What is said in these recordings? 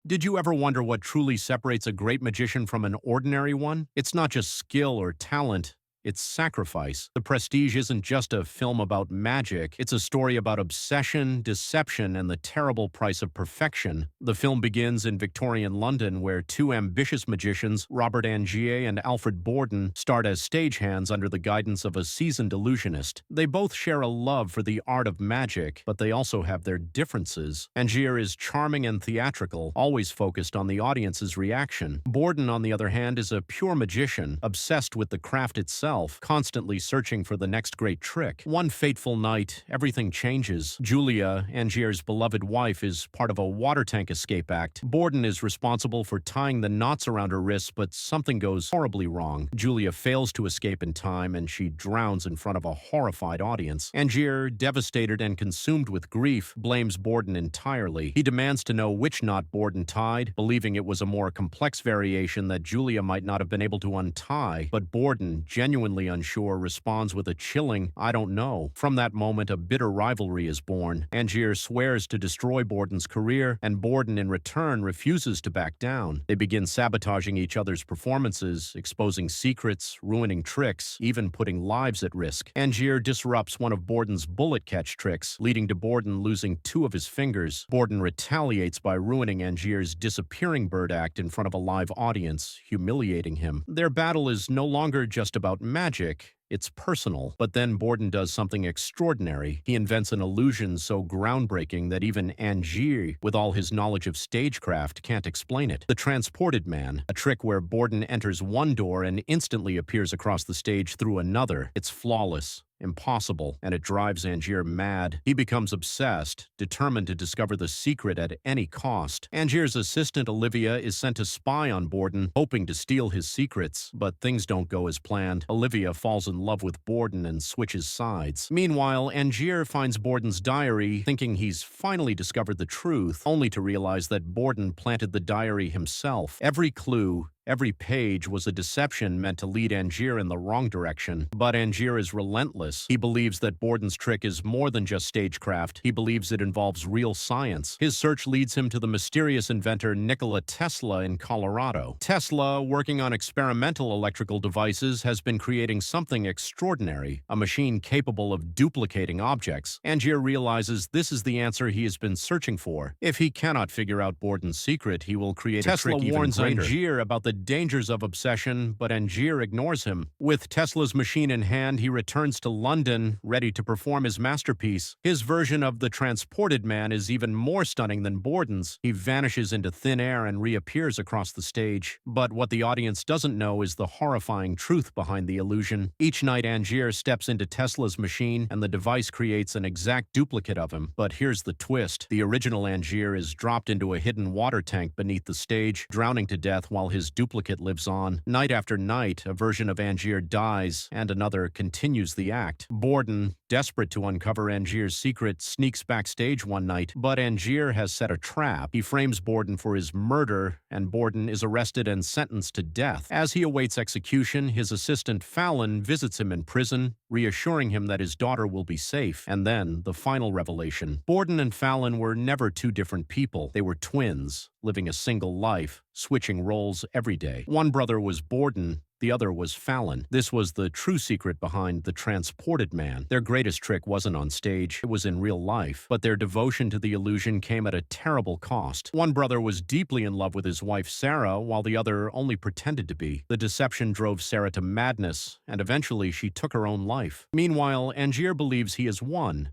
Did you ever wonder what truly separates a great magician from an ordinary one? It's not just skill or talent. It's sacrifice. The Prestige isn't just a film about magic. It's a story about obsession, deception, and the terrible price of perfection. The film begins in Victorian London, where two ambitious magicians, Robert Angier and Alfred Borden, start as stagehands under the guidance of a seasoned illusionist. They both share a love for the art of magic, but they also have their differences. Angier is charming and theatrical, always focused on the audience's reaction. Borden, on the other hand, is a pure magician, obsessed with the craft itself, constantly searching for the next great trick. One fateful night, everything changes. Julia, Angier's beloved wife, is part of a water tank escape act. Borden is responsible for tying the knots around her wrists, but something goes horribly wrong. Julia fails to escape in time, and she drowns in front of a horrified audience. Angier, devastated and consumed with grief, blames Borden entirely. He demands to know which knot Borden tied, believing it was a more complex variation that Julia might not have been able to untie, but Borden, genuinely unsure, responds with a chilling, "I don't know." From that moment, a bitter rivalry is born. Angier swears to destroy Borden's career, and Borden, in return, refuses to back down. They begin sabotaging each other's performances, exposing secrets, ruining tricks, even putting lives at risk. Angier disrupts one of Borden's bullet catch tricks, leading to Borden losing two of his fingers. Borden retaliates by ruining Angier's disappearing bird act in front of a live audience, humiliating him. Their battle is no longer just about magic. It's personal. But then Borden does something extraordinary. He invents an illusion so groundbreaking that even Angier, with all his knowledge of stagecraft, can't explain it. The Transported Man, a trick where Borden enters one door and instantly appears across the stage through another. It's flawless, impossible, and it drives Angier mad. He becomes obsessed, determined to discover the secret at any cost. Angier's assistant, Olivia, is sent to spy on Borden, hoping to steal his secrets, but things don't go as planned. Olivia falls in love with Borden and switches sides. Meanwhile, Angier finds Borden's diary, thinking he's finally discovered the truth, only to realize that Borden planted the diary himself. Every clue, every page was a deception meant to lead Angier in the wrong direction. But Angier is relentless. He believes that Borden's trick is more than just stagecraft. He believes it involves real science. His search leads him to the mysterious inventor Nikola Tesla in Colorado. Tesla, working on experimental electrical devices, has been creating something extraordinary, a machine capable of duplicating objects. Angier realizes this is the answer he has been searching for. If he cannot figure out Borden's secret, he will create a trick even greater. Tesla warns Angier about the dangers of obsession, but Angier ignores him. With Tesla's machine in hand, he returns to London, ready to perform his masterpiece. His version of the Transported Man is even more stunning than Borden's. He vanishes into thin air and reappears across the stage. But what the audience doesn't know is the horrifying truth behind the illusion. Each night, Angier steps into Tesla's machine, and the device creates an exact duplicate of him. But here's the twist. The original Angier is dropped into a hidden water tank beneath the stage, drowning to death while his duplicate lives on. Night after night, a version of Angier dies, and another continues the act. Borden, desperate to uncover Angier's secret, sneaks backstage one night, but Angier has set a trap. He frames Borden for his murder, and Borden is arrested and sentenced to death. As he awaits execution, his assistant Fallon visits him in prison, reassuring him that his daughter will be safe. And then, the final revelation. Borden and Fallon were never two different people. They were twins, living a single life, switching roles every day. One brother was Borden, the other was Fallon. This was the true secret behind The Transported Man. Their greatest trick wasn't on stage, it was in real life. But their devotion to the illusion came at a terrible cost. One brother was deeply in love with his wife Sarah, while the other only pretended to be. The deception drove Sarah to madness, and eventually she took her own life. Meanwhile, Angier believes he has won.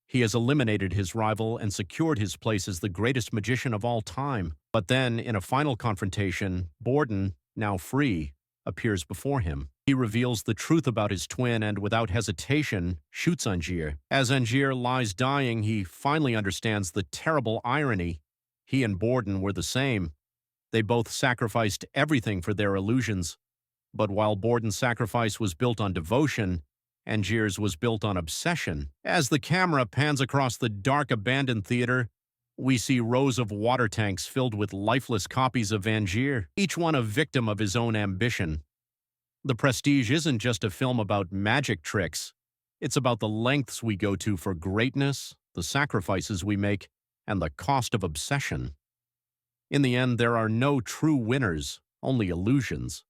He has eliminated his rival and secured his place as the greatest magician of all time. But then, in a final confrontation, Borden, now free, appears before him. He reveals the truth about his twin and, without hesitation, shoots Angier. As Angier lies dying, he finally understands the terrible irony. He and Borden were the same. They both sacrificed everything for their illusions. But while Borden's sacrifice was built on devotion, Angier's was built on obsession. As the camera pans across the dark, abandoned theater, we see rows of water tanks filled with lifeless copies of Angier, each one a victim of his own ambition. The Prestige isn't just a film about magic tricks. It's about the lengths we go to for greatness, the sacrifices we make, and the cost of obsession. In the end, there are no true winners, only illusions.